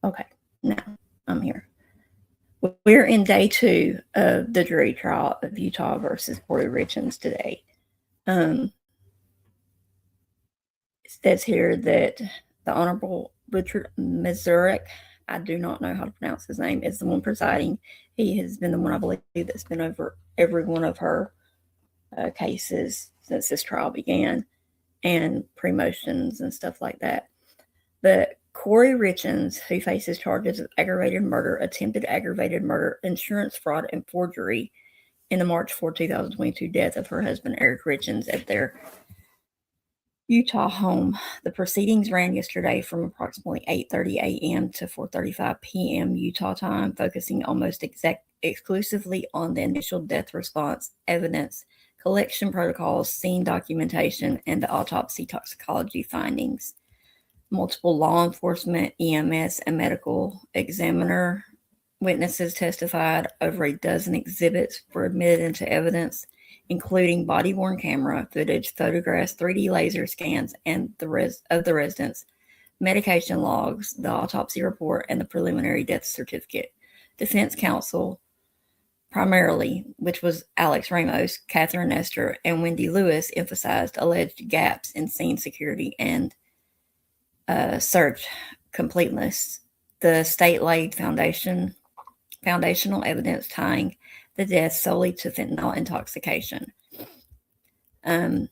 Okay, now I'm here. We're in day 2 of the jury trial of Utah versus KOURI Richins today. It says here that the Honorable Richard Mazurek, I do not know how to pronounce his name, is the one presiding. He has been the one, I believe, that's been over every one of her cases since this trial began, and pre-motions and stuff like that. But KOURI Richins, who faces charges of aggravated murder, attempted aggravated murder, insurance fraud, and forgery in the March 4, 2022 death of her husband, Eric Richins, at their Utah home. The proceedings ran yesterday from approximately 8:30 a.m. to 4:35 p.m. Utah time, focusing almost exclusively on the initial death response evidence, collection protocols, scene documentation, and the autopsy toxicology findings. Multiple law enforcement, EMS, and medical examiner witnesses testified. Over a dozen exhibits were admitted into evidence, including body-worn camera footage, photographs, 3D laser scans, and of the residents, medication logs, the autopsy report, and the preliminary death certificate. Defense counsel, primarily, which was Alex Ramos, Catherine Nestor, and Wendy Lewis, emphasized alleged gaps in scene security and search completeness. The state laid foundational evidence tying the death solely to fentanyl intoxication. And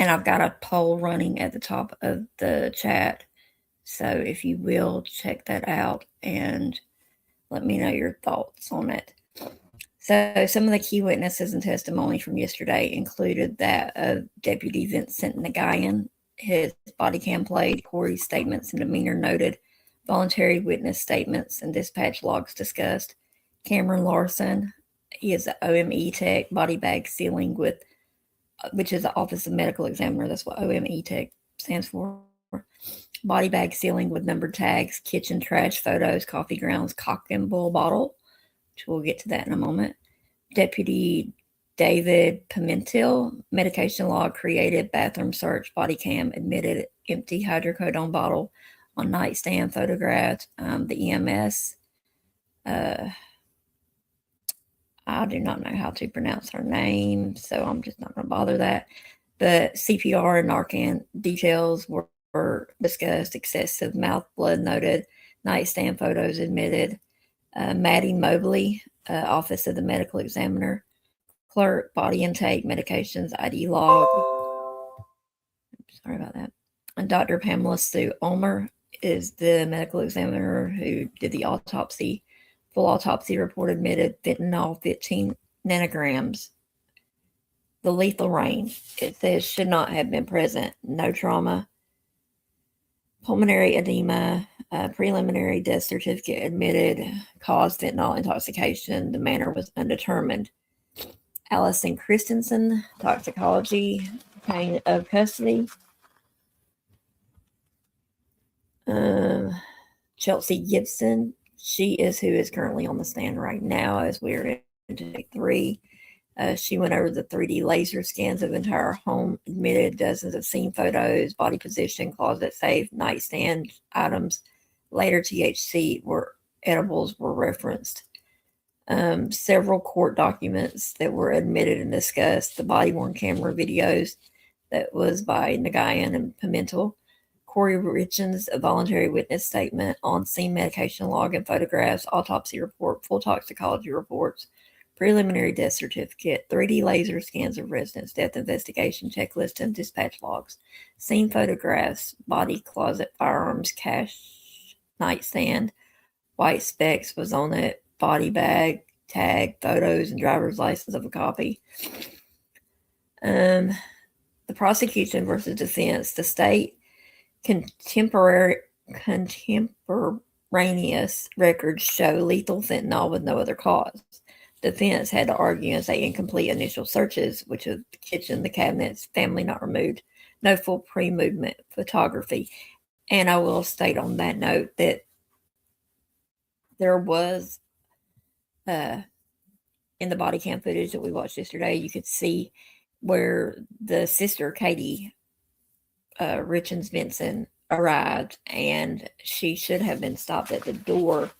I've got a poll running at the top of the chat, so if you will check that out and let me know your thoughts on it. So some of the key witnesses and testimony from yesterday included that of Deputy Vincent Nagayan. His body cam played, KOURI's statements and demeanor noted, voluntary witness statements and dispatch logs discussed. Cameron Larson, he is an OME tech, body bag sealing with, which is the Office of Medical Examiner. That's what OME tech stands for. Body bag sealing with numbered tags, kitchen trash photos, coffee grounds, cock and bull bottle, which we'll get to that in a moment. Deputy David Pimentel, medication log created, bathroom search, body cam, admitted, empty hydrocodone bottle on nightstand, photographed. The EMS, I do not know how to pronounce her name, so I'm just not going to bother that. But CPR and Narcan details were discussed, excessive mouth blood noted, nightstand photos admitted. Maddie Mobley, Office of the Medical Examiner, clerk, body intake, medications, ID log. Sorry about that. And Dr. Pamela Sue Ulmer is the medical examiner who did the autopsy. Full autopsy report admitted fentanyl 15 nanograms. The lethal range, it says, should not have been present. No trauma. Pulmonary edema, preliminary death certificate admitted, caused fentanyl intoxication. The manner was undetermined. Allison Christensen, toxicology, pain of custody. Chelsea Gibson, she is who is currently on the stand right now as we're into day 3. She went over the 3D laser scans of entire home, admitted dozens of scene photos, body position, closet safe, nightstand items. Later THC edibles were referenced. Several court documents that were admitted and discussed, the body-worn camera videos that was by Nagayan and Pimentel, KOURI Richins, a voluntary witness statement, on-scene medication log and photographs, autopsy report, full toxicology reports, preliminary death certificate, 3D laser scans of residents, death investigation checklist, and dispatch logs, scene photographs, body closet, firearms, cash, nightstand, white specs was on it, body bag, tag, photos, and driver's license of a copy. The prosecution versus defense, the state contemporaneous records show lethal fentanyl with no other cause. Defense had to argue and say incomplete initial searches, which is the kitchen, the cabinets, family not removed, no full pre-movement photography. And I will state on that note that there was, in the body cam footage that we watched yesterday, you could see where the sister, Katie Richins Benson, arrived, and she should have been stopped at the door,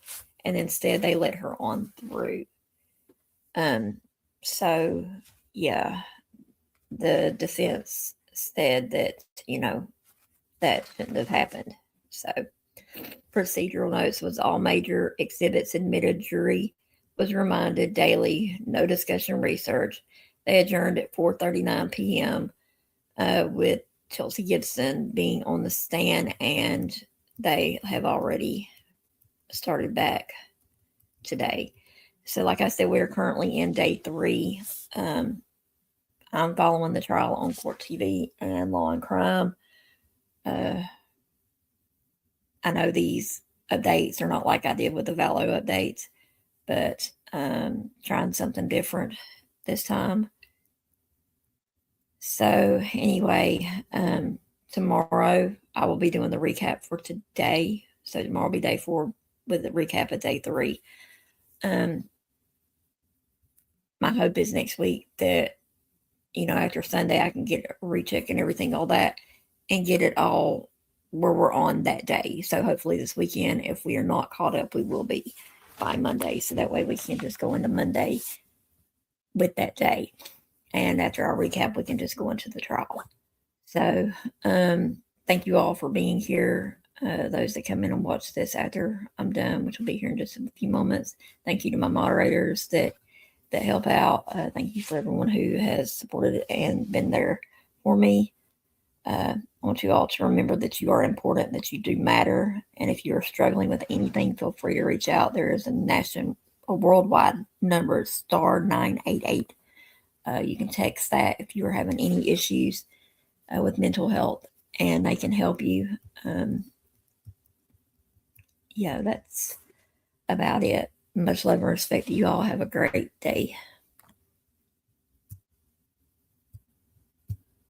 and instead they let her on through. Um, so yeah, the defense said that, that shouldn't have happened. So procedural notes was all major exhibits admitted. Jury was reminded daily, no discussion research. They adjourned at 4:39 p.m. With Chelsea Gibson being on the stand, and they have already started back today. So, like I said, we're currently in day 3. Um, I'm following the trial on Court TV and Law and Crime. I know these updates are not like I did with the Valo updates, but trying something different this time. So, anyway, tomorrow I will be doing the recap for today. So, tomorrow will be day 4 with the recap of day 3. Um, my hope is next week that, after Sunday, I can get a recheck and everything, all that, and get it all where we're on that day. So hopefully this weekend, if we are not caught up, we will be by Monday. So that way we can just go into Monday with that day. And after our recap, we can just go into the trial. So thank you all for being here. Those that come in and watch this after I'm done, which will be here in just a few moments. Thank you to my moderators that help out. Thank you for everyone who has supported and been there for me. I want you all to remember that you are important, that you do matter. And if you're struggling with anything, feel free to reach out. There is a worldwide number, star 988. You can text that if you are having any issues with mental health, and they can help you. Yeah, that's about it. Much love and respect to you all. Have a great day.